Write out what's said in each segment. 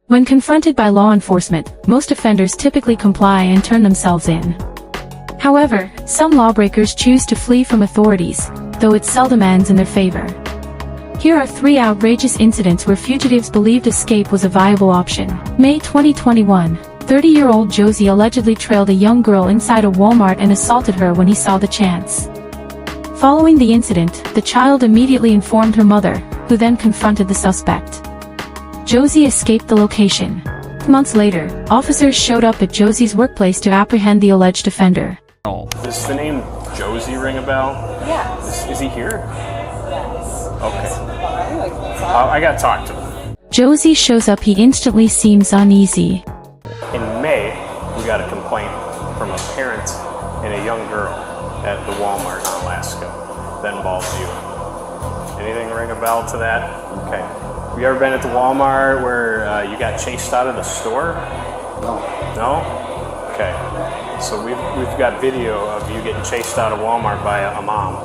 When confronted by law enforcement, most offenders typically comply and turn themselves in. However, some lawbreakers choose to flee from authorities, though it seldom ends in their favor. Here are 3 outrageous incidents where fugitives believed escape was a viable option. May 2021, 30-year-old Josie allegedly trailed a young girl inside a Walmart and assaulted her when he saw the chance. Following the incident, the child immediately informed her mother, who then confronted the suspect. Josie escaped the location. Months later, officers showed up at Josie's workplace to apprehend the alleged offender. Does the name Josie ring a bell? Yes. Is he here? Yes. Okay. I gotta talk to him. Josie shows up. He instantly seems uneasy. In May, we got a complaint from a parent and a young girl at the Walmart in Alaska that involves you. Anything ring a bell to that? Okay. Have you ever been at the Walmart where you got chased out of the store? No. No? Okay. So we've got video of you getting chased out of Walmart by a mom.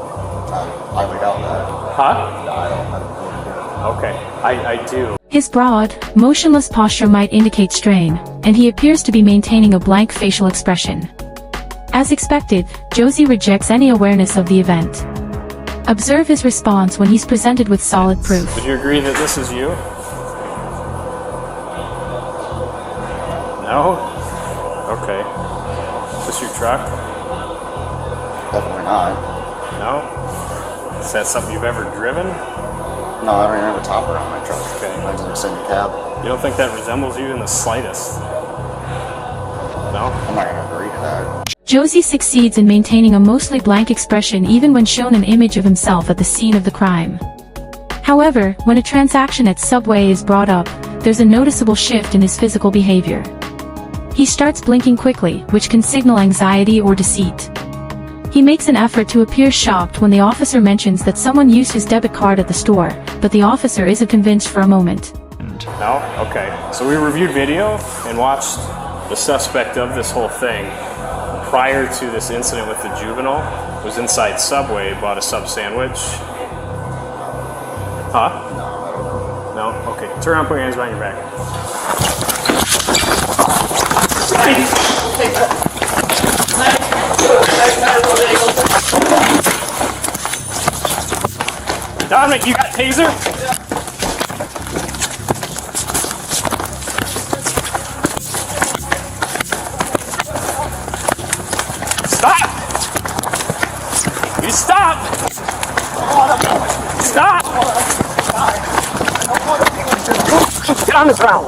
I would doubt that. Huh? No, I don't. Okay. I do. His broad, motionless posture might indicate strain, and he appears to be maintaining a blank facial expression. As expected, Josie rejects any awareness of the event. Observe his response when he's presented with solid proof. Would you agree that this is you? No? Okay. Is this your truck? Definitely not. No? Is that something you've ever driven? No, I don't even have a topper on my truck. Okay. I just extend the cab. You don't think that resembles you in the slightest? No? I'm not gonna agree to that. Josie succeeds in maintaining a mostly blank expression even when shown an image of himself at the scene of the crime. However, when a transaction at Subway is brought up, there's a noticeable shift in his physical behavior. He starts blinking quickly, which can signal anxiety or deceit. He makes an effort to appear shocked when the officer mentions that someone used his debit card at the store, but the officer isn't convinced for a moment. No? Okay. So we reviewed video and watched the suspect of this whole thing prior to this incident with the juvenile. Was inside Subway, bought a sub sandwich. Huh? No? Okay. Turn around, put your hands behind your back. Dominic, you got a taser? Stop! You stop! Stop! Get on the ground!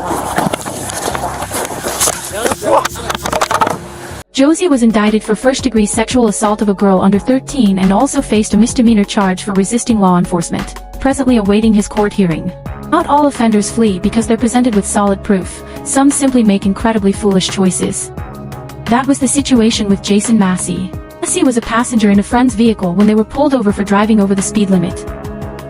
Josie was indicted for first-degree sexual assault of a girl under 13 and also faced a misdemeanor charge for resisting law enforcement, presently awaiting his court hearing. Not all offenders flee because they're presented with solid proof. Some simply make incredibly foolish choices. That was the situation with Jason Massey. Massey was a passenger in a friend's vehicle when they were pulled over for driving over the speed limit.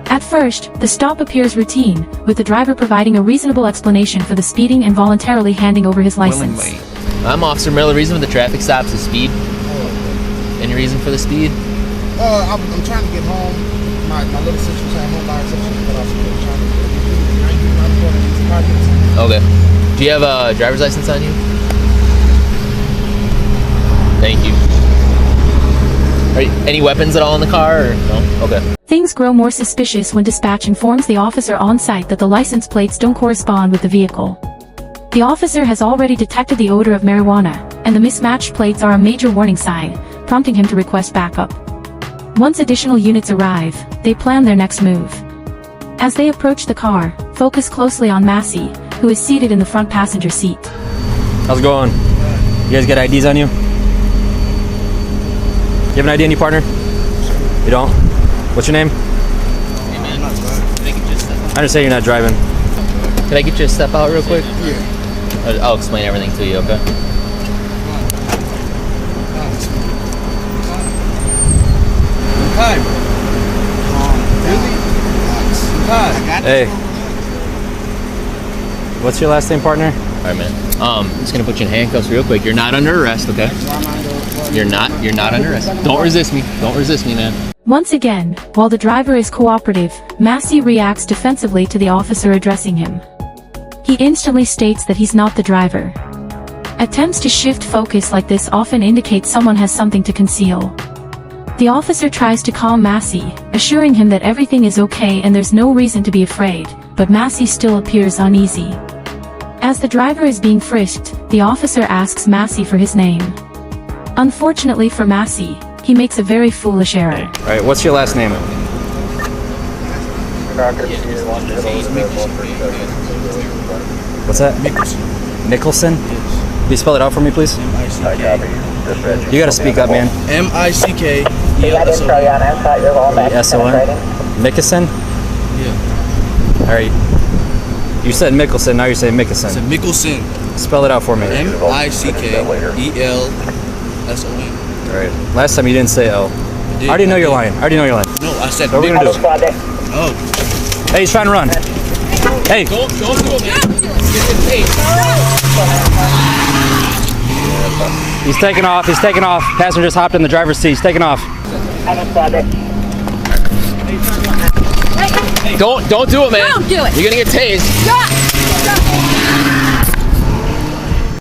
At first, the stop appears routine, with the driver providing a reasonable explanation for the speeding and voluntarily handing over his license. I'm Officer Miller. The reason for the traffic stops is speed. Any reason for the speed? I'm trying to get home. My little sister's at home by herself, but I'm trying to get Okay. Do you have a driver's license on you? Thank you. Any weapons at all in the car? Or no? Okay. Things grow more suspicious when dispatch informs the officer on site that the license plates don't correspond with the vehicle. The officer has already detected the odor of marijuana, and the mismatched plates are a major warning sign, prompting him to request backup. Once additional units arrive, they plan their next move. As they approach the car, focus closely on Massey, who is seated in the front passenger seat. How's it going? You guys got IDs on you? You have an ID on you, partner? You don't? What's your name? Hey man, can I get you a step? I understand you're not driving. Can I get you a step out real quick? Yeah. I'll explain everything to you, okay? Hi. Hey. What's your last name, partner? Alright man. I'm just gonna put you in handcuffs real quick. You're not under arrest, okay? You're not under arrest. Don't resist me, man. Once again, while the driver is cooperative, Massey reacts defensively to the officer addressing him. He instantly states that he's not the driver. Attempts to shift focus like this often indicate someone has something to conceal. The officer tries to calm Massey, assuring him that everything is okay and there's no reason to be afraid, but Massey still appears uneasy. As the driver is being frisked, the officer asks Massey for his name. Unfortunately for Massey, he makes a very foolish error. Alright, what's your last name? What's that? Nicholson? Can you spell it out for me, please? You gotta speak up, man. M-I-C-K. E-S-O-N? Mickelson? Yeah. Alright. You said Mickelson, now you're saying Mickelson. It's a Mickelson. Spell it out for me. M-I-C-K-E-L-S-O-N. Alright. Last time you didn't say L. I already know you're lying. I already know you're lying. No, I said What are we gonna do? Oh. Hey, he's trying to run. Hey! Don't do it, man. He's taking off, he's taking off. Passenger's hopped in the driver's seat, he's taking off. Don't do it, man. Don't do it. You're gonna get tased.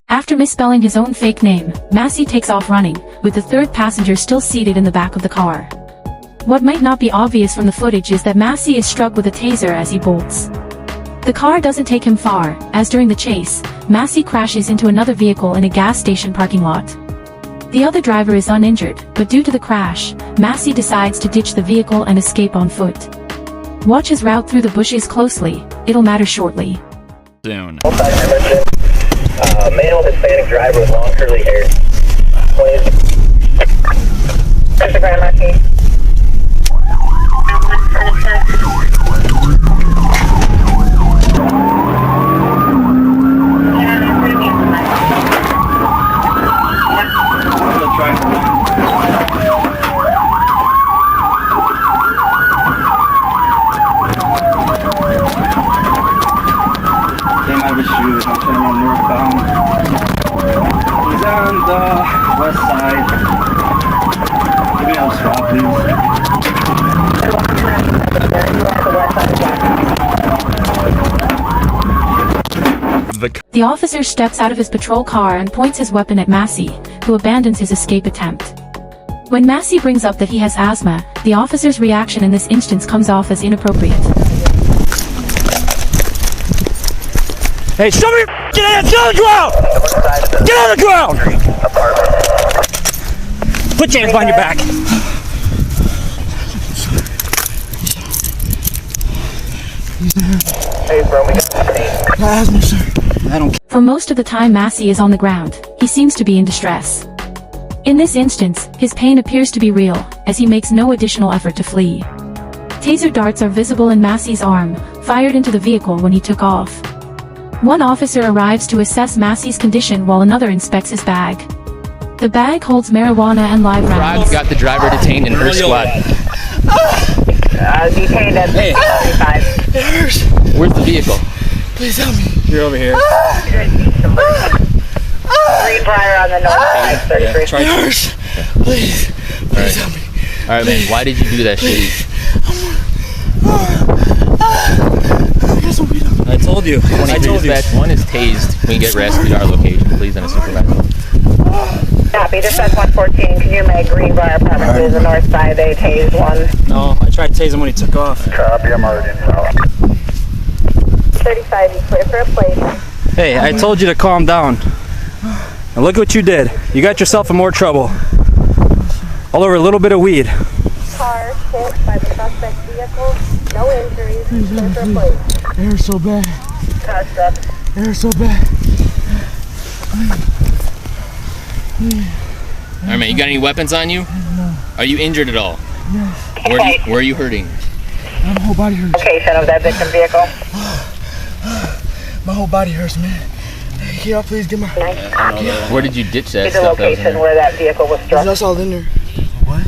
After misspelling his own fake name, Massey takes off running, with the third passenger still seated in the back of the car. What might not be obvious from the footage is that Massey is struck with a taser as he bolts. The car doesn't take him far, as during the chase, Massey crashes into another vehicle in a gas station parking lot. The other driver is uninjured, but due to the crash, Massey decides to ditch the vehicle and escape on foot. Watch his route through the bushes closely, it'll matter shortly. Soon. Male Hispanic driver with long curly hair. Please. Mr. Massey. I'm turning northbound. He's on the west side. Give me a stop, The The officer steps out of his patrol car and points his weapon at Massey, who abandons his escape attempt. When Massey brings up that he has asthma, the officer's reaction in this instance comes off as inappropriate. Hey, show me your f***ing hands! Get on the ground! Get on the ground! Put your hands behind your back. Hey, bro, we got I don't For most of the time Massey is on the ground, he seems to be in distress. In this instance, his pain appears to be real, as he makes no additional effort to flee. Taser darts are visible in Massey's arm, fired into the vehicle when he took off. One officer arrives to assess Massey's condition while another inspects his bag. The bag holds marijuana and live rounds. Got the driver detained in her squad. detained at 35. It hurts. Where's the vehicle? Please help me. You're over here. Greenbrier on the north side, 33. It hurts. Please. Please help me. Alright, man, why did you do that shit? I told you. I told you. Dispatch 1 is tased. We can get rescued to our location, please, and a supervisor. Copy, dispatch 114, can you make Greenbrier premises the north side, they tased one. No, I tried to tase him when he took off. Copy, I'm already in south. 35, you clear for a place. Hey, I told you to calm down. And look what you did. You got yourself in more trouble. All over a little bit of weed. Car hit by the suspect's vehicle, no injuries, clear for a place. It hurts so bad. Touched up. It hurts so bad. Alright, man, you got any weapons on you? No. Are you injured at all? Yes. Where are you hurting? My whole body hurts. Location of that victim vehicle. My whole body hurts, man. Hey, can y'all please get my... Where did you ditch that The stuff? that was in location there? where that vehicle was struck. That's all in there. What?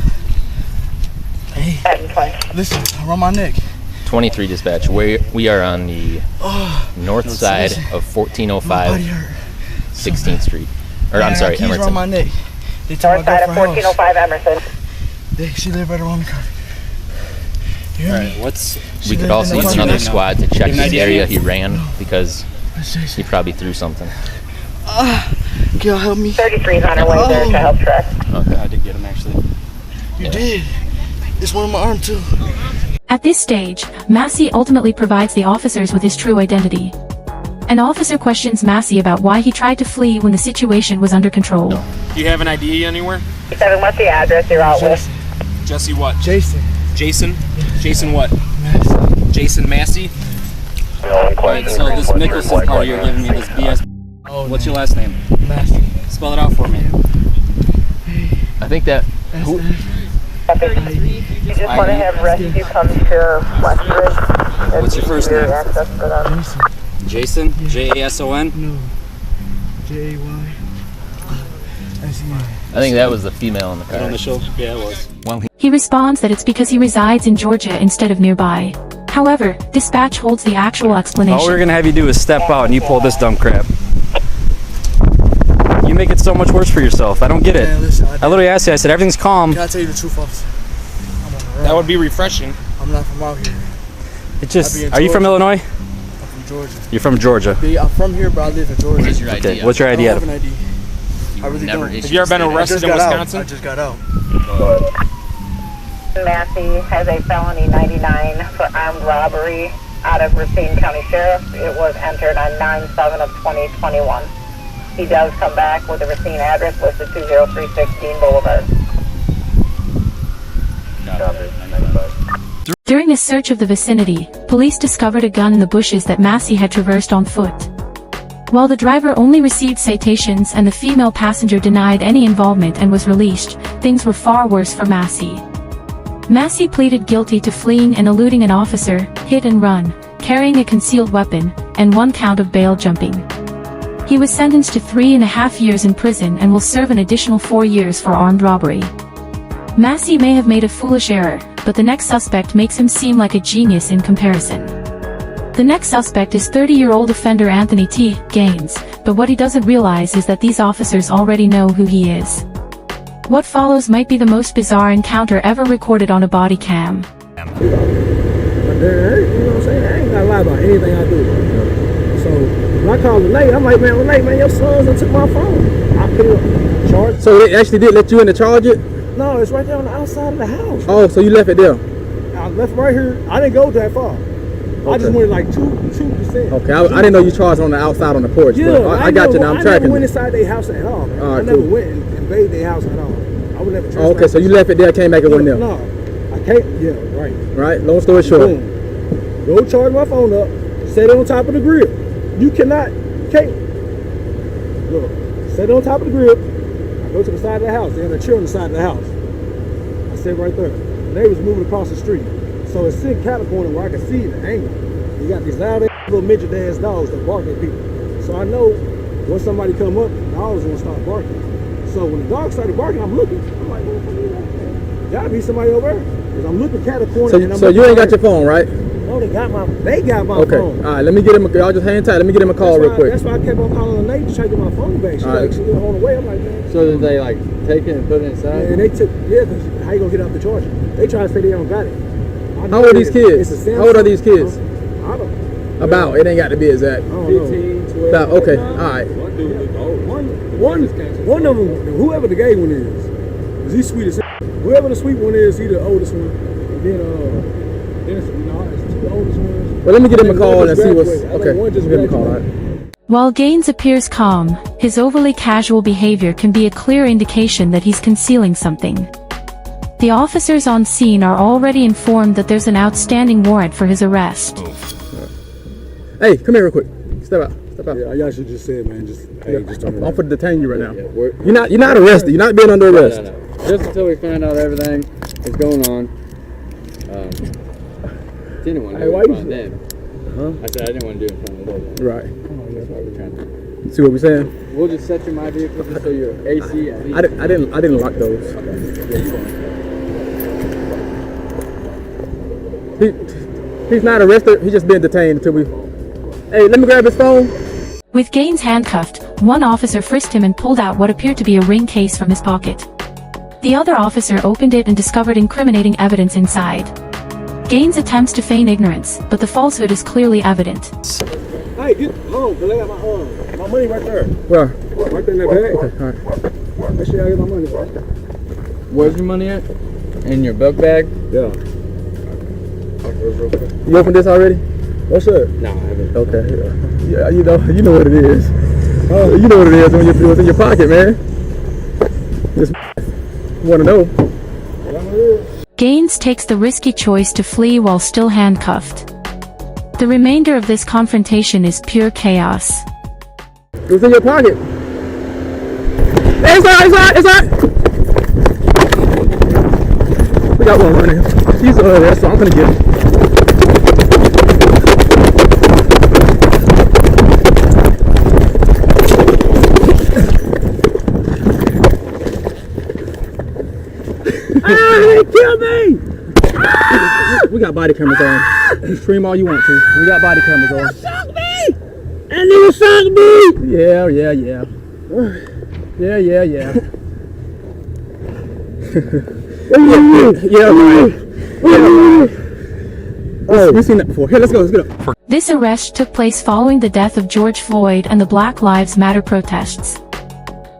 Hey, At 20. listen, around my neck. 23 dispatch. We are on the north side of My body 1405 hurt. 16th Street. Or I'm Man, sorry, keys around Emerson. my neck. They took North my side of girlfriend's house. 1405 Emerson. She lived right around the corner. You hear me? What's... We could also use another squad to check this area he ran because He probably threw something. Can y'all help me? 33 is on her way there to help truck. Okay. I did get him actually. You did. It's one of my arm too. At this stage, Massey ultimately provides the officers with his true identity. An officer questions Massey about why he tried to flee when the situation was under control. Do you have an ID anywhere? 7, what's the address you're out with? Jesse what? Jason. Jason? Jason what? Massey. Jason Massey? Alright, so this Mickelson part you're giving me this BS. Oh, What's your last name? Massey. Spell it out for me. I think that. You just want to have rescue come to Westridge. What's your first name? Access for them. Jason? Jason? No. J-A-Y. I think that was the female in the car. On the show? Yeah, it was. Well, He responds that it's because he resides in Georgia instead of nearby. However, dispatch holds the actual explanation. All we're gonna have you do is step out and you pull this dumb crap. You make it so much worse for yourself. I don't get it. Man, listen, I literally asked you, I said everything's calm. Can I tell you the truth, officer? I'm on the road. That would be refreshing. I'm not from out here. It just, I be in are you from Georgia. Illinois? I'm from Georgia. You're from Georgia. I'm from here, but I live in Georgia. what is your ID? Okay, what's your I ID? don't have an ID. I You really never don't. issued Have you ever been a state arrested in I Wisconsin? just got out. Massey has a felony 99 for armed robbery out of Racine County Sheriff. It was entered on 9/7 of 2021. He does come back with a Racine address listed 20316 Dean Boulevard. During a search of the vicinity, police discovered a gun in the bushes that Massey had traversed on foot. While the driver only received citations and the female passenger denied any involvement and was released, things were far worse for Massey. Massey pleaded guilty to fleeing and eluding an officer, hit and run, carrying a concealed weapon, and 1 count of bail jumping. He was sentenced to 3.5 years in prison and will serve an additional 4 years for armed robbery. Massey may have made a foolish error, but the next suspect makes him seem like a genius in comparison. The next suspect is 30-year-old offender Anthony T. Gaines, but what he doesn't realize is that these officers already know who he is. What follows might be the most bizarre encounter ever recorded on a body cam. But then, you know what I'm saying? I ain't gotta lie about anything I do. So when I called Renee, I'm like, man, Renee, man, your sons done took my phone. I put it on charge. So they actually did let you in to charge it? No, it's right there on the outside of the house. Oh, so you left it there? I left right here. I didn't go that far. I just went like 2%. Okay, I didn't know you charged on the outside on the porch. Yeah, but I got you now. I'm I tracking never went you. inside their house at all. Man. All right, I never cool. went and invaded their house at all. I would never. Oh, okay, so you left it there, came back and went there. No, I can't. Yeah, right. Right. Long story short. Boom. Go charge my phone up. Set it on top of the grill. You can't. Look, set it on top of the grill. I go to the side of the house. They had a chair on the side of the house. I sit right there. They was moving across the street, so it's sitting kind of corner where I can see the angle. You got these loud little midget ass dogs that bark at people. So I know when somebody come up, the dogs gonna start barking. So when the dog started barking, I'm looking. I'm like, what the fuck is that? Gotta be somebody over there. Cause I'm looking at the corner. and I'm So you looking ain't got at- your phone, right? No, they got my Okay. phone. All right, let me get him. Y'all just hang tight. Let me get him a call real quick. That's why I kept on calling Nate to try to get my phone back. She's All right. like, she was on the way. I'm like, man. So did they like take it and put it inside? And they took, cause how you gonna get out the charger? They try to say they don't got it. I know How old are these it's a kids? Samsung. How old are these kids? I don't. About. It ain't got to be exact. I don't know. 12. About. Okay. All right. One of them, whoever the gay one is he sweet as hell. Whoever the sweet one is, he the oldest one. And then it's the oldest ones. Well, let me get him a call and see what's graduated. I okay. think one just Give him a call. All graduated. right. While Gaines appears calm, his overly casual behavior can be a clear indication that he's concealing something. The officers on scene are already informed that there's an outstanding warrant for his arrest. Hey, come here real quick. Step out. Step out. Yeah, y'all should just say, man, just turn I'm around. for to detain you right now. You're not arrested. You're not being under arrest. Just until we find out everything that's going on. Didn't want to Hey, do why it in you front of them. I said I didn't want to do it in front of them. Right. That's why we're trying to. See what we're saying? We'll just set you my vehicle just so your AC. I didn't lock those. Yeah, you won't. He's not arrested. He's just being detained until we. Hey, let me grab his phone. With Gaines handcuffed, one officer frisked him and pulled out what appeared to be a ring case from his pocket. The other officer opened it and discovered incriminating evidence inside. Gaines attempts to feign ignorance, but the falsehood is clearly evident. I Hey, get home, cause I got my money right there. Where? Right there in that bag. Okay, all right. Make sure I get my money, bro. Where's your money at? In your book bag? Yeah. You opened this already? What's up? No, I haven't. Okay. Yeah, you know what it is. You know what it is when it's in your pocket, man. Just want to know. Gaines takes the risky choice to flee while still handcuffed. The remainder of this confrontation is pure chaos. It was in your pocket. Hey, it's not. We got one running. He's there, so I'm gonna get him. They killed me! We got body cameras on. You scream all you want to. We got body cameras on. Shock me! And you shocked me! Yeah. Yeah, right. We've seen that before. Here, let's go. This arrest took place following the death of George Floyd and the Black Lives Matter protests.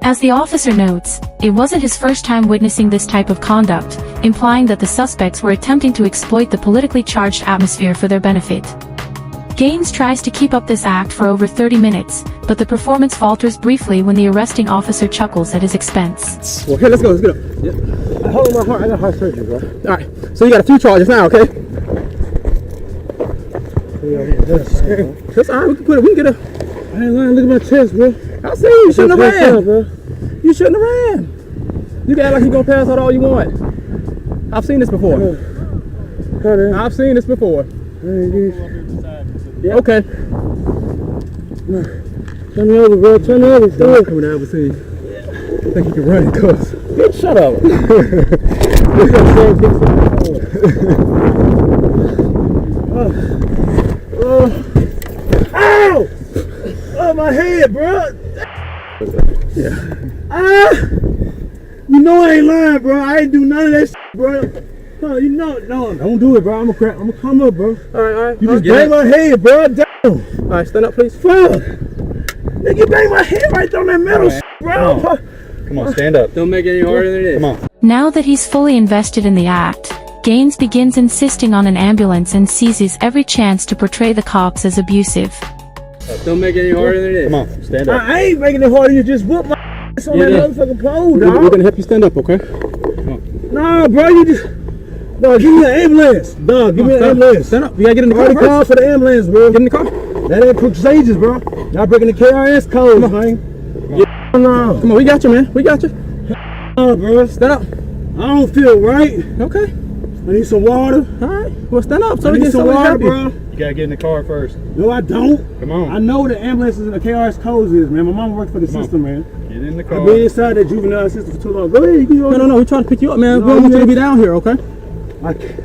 As the officer notes, it wasn't his first time witnessing this type of conduct, implying that the suspects were attempting to exploit the politically charged atmosphere for their benefit. Gaines tries to keep up this act for over 30 minutes, but the performance falters briefly when the arresting officer chuckles at his expense. Well, here, let's go. Yeah. Hold my heart. I got heart surgery, bro. Alright, so you got a few charges now, okay? That's alright, we can get a... I ain't lying, look at my chest, bro. I see you shouldn't have ran. Bro. You shouldn't have ran. You can act like you're gonna pass out all you want. I've seen this before. I've seen this before. Yeah. Okay. Turn me over, bro. Turn me over. Dog coming out of the scene. I think you can run, cuz. Shut up. Ow! Oh, my head, bro. Yeah. You know I ain't lying, bro. I ain't do none of that shit, bro. No, you know, no, don't do it, bro. I'm gonna come up, bro. Alright. You just bang my head, bro. Damn. Alright, stand up, please. Fuck. Nigga, you bang my head right on that metal shit, bro. Come on, stand up. Don't make it any harder than it is. Come on. Now that he's fully invested in the act, Gaines begins insisting on an ambulance and seizes every chance to portray the cops as abusive. Don't make it any harder than it is. Come on, stand up. I ain't making it harder. You just whoop my ass on that motherfucking pole, dog. We're gonna help you stand up, okay? Come on. Nah, bro, you just... Dog, give me an ambulance. Dog, give me an ambulance. Stand up. You gotta get in the car already first. called for the ambulance, bro. Get in the car. That ain't procedures, bro. Y'all breaking the KRS codes, man. No. Come on, we got you, man. We got you. No, bro. Stand up. I don't feel right. Okay. I need some water. Alright. Well, stand up so I we need get some water, bro. You gotta get in the car first. No, I don't. Come on. I know the ambulances and the KRS codes is, man. My mom worked for the system, man. Get in the car. I've been inside that juvenile system for too long. Go ahead, you can go. No. We're trying to pick you up, man. No, we don't want you to man. be down here, okay?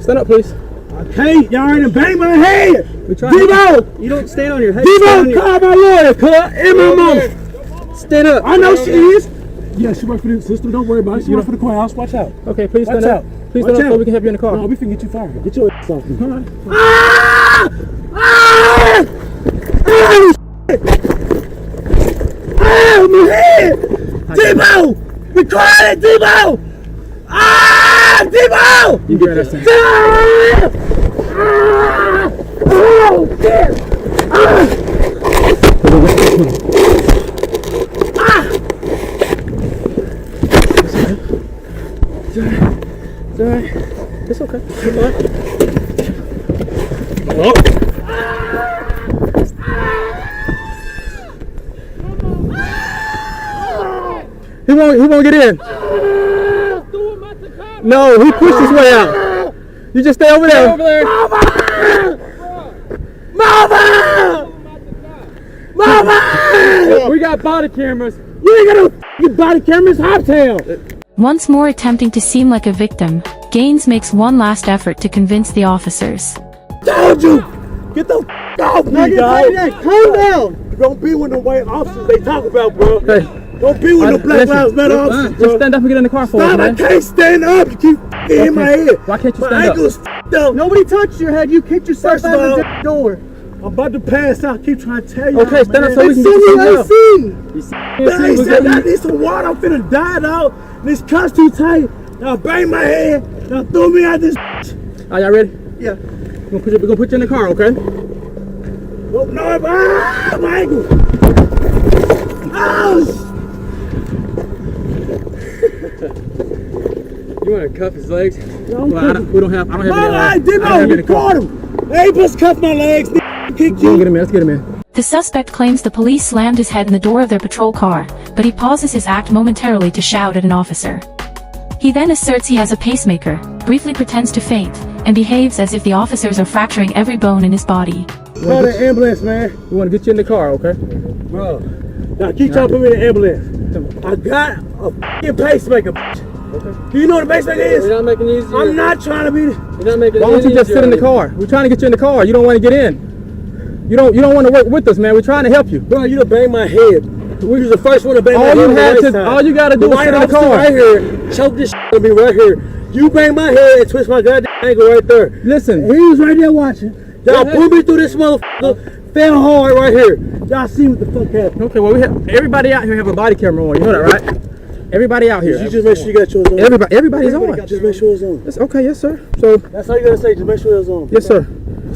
Stand up, please. I can't. Y'all ain't bang my head. Devo! You don't stand on your head. Devo, call my lawyer, cuz. And my mama. Stand up. I know she is. Yeah, she worked for the system. Don't worry about it. She worked for the courthouse. Watch out. Okay, please stand Watch up. out. Please Watch stand up so out. we can help you in the car. No, we finna get you fired. Get your ass off me. All right. Ow, my head! Devo! Be quiet, Devo! Devo! You get that thing. Oh, shit! It's alright. It's okay. He won't get in. No, he pushed his way out. You just stay over there. Stay over there. Mama! We got body cameras. You ain't got no body cameras, Hoptown. Once more attempting to seem like a victim, Gaines makes one last effort to convince the officers. Told you! Get the off me, dog! Calm down! Don't be with the white officers they talk about, bro. Hey. Don't be with the Black Lives Matter officers, bro. Just stand up and get in the car for us, man. I can't stand up. You keep hitting my head. Why can't you My stand ankle's up? up. Nobody touched your head. You kicked yourself out of the door. I'm about to pass out. I keep trying to tell you. Okay, stand up so we can get you some help. I need some water. I'm finna die out. This cuff's too tight. Y'all bang my head. Y'all throw me out this. Are y'all ready? Yeah. We're gonna put you in the car, okay? Oh, no, my ankle. Oh, You want to cuff his legs? No, well, I don't have any. I did not. You caught him. They ain't supposed to cuff my legs. Kick you. Get him in. Let's get him in. The suspect claims the police slammed his head in the door of their patrol car, but he pauses his act momentarily to shout at an officer. He then asserts he has a pacemaker, briefly pretends to faint, and behaves as if the officers are fracturing every bone in his body. Call the ambulance, man. We want to get you in the car, okay? Bro, now keep trying to put me in the ambulance. I got a f***ing pacemaker. Okay. Do you know what a pacemaker is? You're not making it easier. I'm not trying to be. You're not making it easier. Why don't you just sit in the car? We're trying to get you in the car. You don't want to get in. You don't want to work with us, man. We're trying to help you. Bro, you done banged my head. We was the first one to bang my head. All you gotta do is sit in the car. Right here, choke this shit to me right here. You bang my head and twist my goddamn ankle right there. Listen, he was right there watching. Y'all pulled me through this motherfucker. Fell hard right here. Y'all see what the fuck happened. Okay, well everybody out here have a body camera on. You know that, right? Everybody out here. You just make sure you got yours on. Everybody's on. Just make sure it's on. It's okay, yes sir. So that's all you gotta say. Just make sure it's on. Yes sir.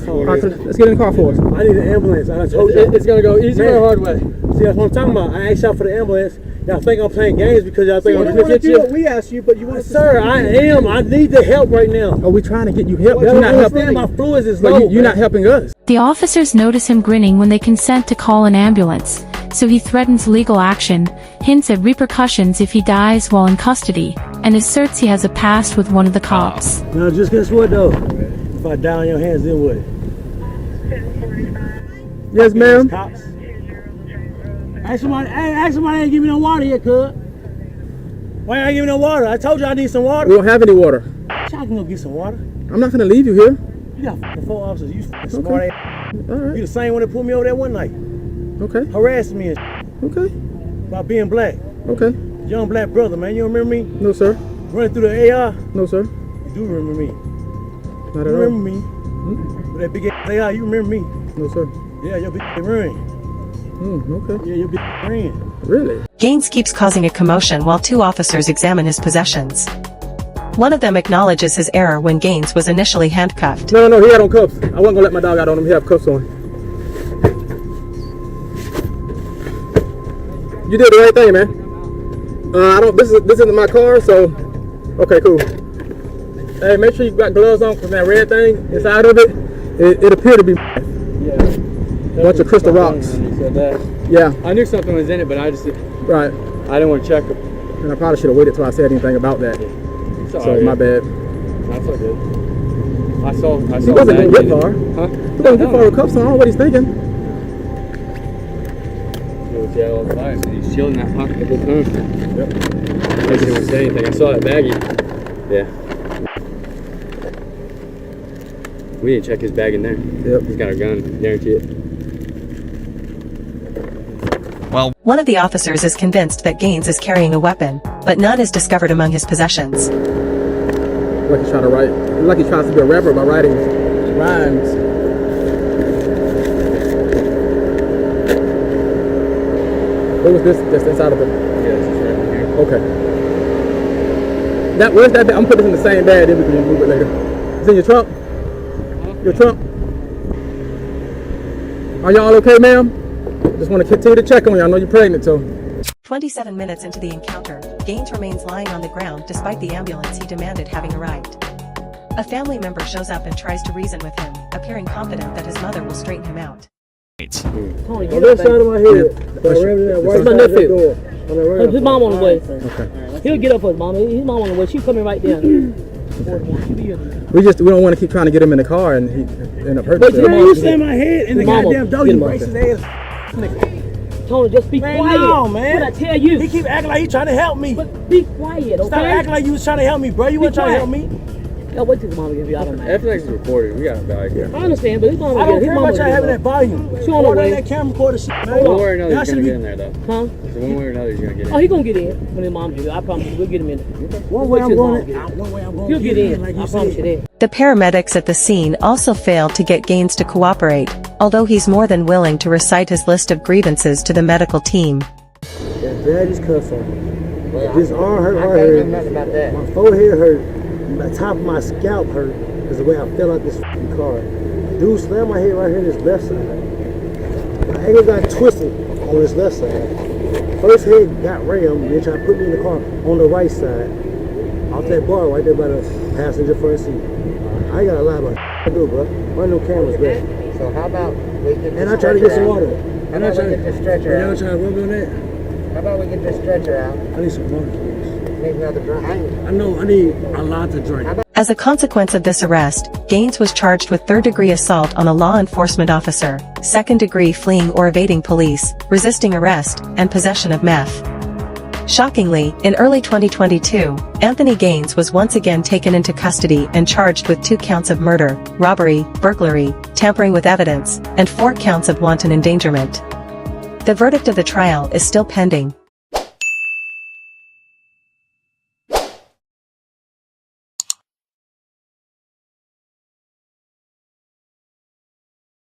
All right, let's get in the car for us. I need an ambulance. I told you. It's gonna go easy or hard way. See, that's what I'm talking about. I asked y'all for the ambulance. Y'all think I'm playing games because y'all think I'm gonna get you. We asked you, but you want to. Sir, I am. I need the help right now. Oh, we're trying to get you help. You're not helping. My fluids is low. You're not helping us. The officers notice him grinning when they consent to call an ambulance, so he threatens legal action, hints at repercussions if he dies while in custody, and asserts he has a past with one of the cops. Now, just guess what though? If I die on your hands, then what? Yes, ma'am. Cops. Ask somebody ain't give me no water yet, cuz. Why ain't give me no water? I told you I need some water. We don't have any water. Y'all can go get some water. I'm not gonna leave you here. You got 4 officers. You smart ass. All right. You the same one that pulled me over that one night. Okay. Harassing me and okay. About being black. Okay. Young black brother, man. You don't remember me? No, sir. Running through the AR? No, sir. You do remember me. Not at all. You remember me? With that big ass AR, you remember me? No, sir. Yeah, your big ring. Okay. Yeah, your big ring. Really? Gaines keeps causing a commotion while 2 officers examine his possessions. One of them acknowledges his error when Gaines was initially handcuffed. No, he had on cuffs. I wasn't gonna let my dog out on him. He have cuffs on. You did the right thing, man. This isn't my car, so okay, cool. Hey, make sure you got gloves on because that red thing inside of it appeared to be a bunch of crystal rocks. Yeah. I knew something was in it, but I just right. I didn't want to check it. And I probably should have waited till I said anything about that. So my bad. That's all good. I saw. He wasn't going to get far. Huh? He wasn't get far with cuffs on. I don't know what he's thinking. Yeah, all the time. He's shielding that pocket the whole time. Yep. I didn't want to say anything. I saw that baggie. Yeah. We didn't check his bag in there. Yep. He's got a gun. Guarantee it. One of the officers is convinced that Gaines is carrying a weapon, but none is discovered among his possessions. Like he's trying to write. Like he tries to be a rapper by writing rhymes. What was this? Just inside of it? Yeah, it's just right in here. Okay. Where's that bag? I'm putting this in the same bag, then we can move it later. It's in your trunk? Your trunk? Are y'all okay, ma'am? Just want to continue to check on you. I know you're pregnant, so. 27 minutes into the encounter, Gaines remains lying on the ground despite the ambulance he demanded having arrived. A family member shows up and tries to reason with him, appearing confident that his mother will straighten him out. Tony, on that side of my head. That's my nephew. His mom on the way. Okay. He'll get up for his mom. His mom on the way. She's coming right there. We don't want to keep trying to get him in the car and he end up hurting himself. You slammed my head in the goddamn door. You racist ass nigga. Tony, just be quiet. No, man. What I tell you? He keep acting like he trying to help me. But be quiet, okay? Stop acting like you was trying to help me, bro. You weren't trying to help me. Y'all wait till his mama gets here. I don't know. Everything's recorded. We got a bag here. I understand, but his mama I don't his care mama about y'all having that volume. She on the way. That camera recorder shit, man. One way or another, he's Y'all gonna should get in there, though. Huh? So one way or another, he's gonna get in. Oh, he gonna get in when his mom gets here. I promise you, we'll get him in there. One way I'm going. One way I'm going. He'll get in. I promise you that. The paramedics at the scene also failed to get Gaines to cooperate, although he's more than willing to recite his list of grievances to the medical team. That daddy's cuss on. This arm hurt right here. My forehead hurt. The top of my scalp hurt because the way I fell out this fucking car. Dude slammed my head right here on this left side. My ankle got twisted on this left side. First head got rammed, then tried to put me in the car on the right side. Off that bar right there by the passenger front seat. I ain't got a lot about to do, bro. Run no cameras back. So how about we get And I try to get some water. How about we get the stretcher out? Y'all trying to rub me on that? How about we get the stretcher out? I need some water, please. Need another drink? I know, I need a lot to drink. As a consequence of this arrest, Gaines was charged with third-degree assault on a law enforcement officer, second-degree fleeing or evading police, resisting arrest, and possession of meth. Shockingly, in early 2022, Anthony Gaines was once again taken into custody and charged with 2 counts of murder, robbery, burglary, tampering with evidence, and 4 counts of wanton endangerment. The verdict of the trial is still pending.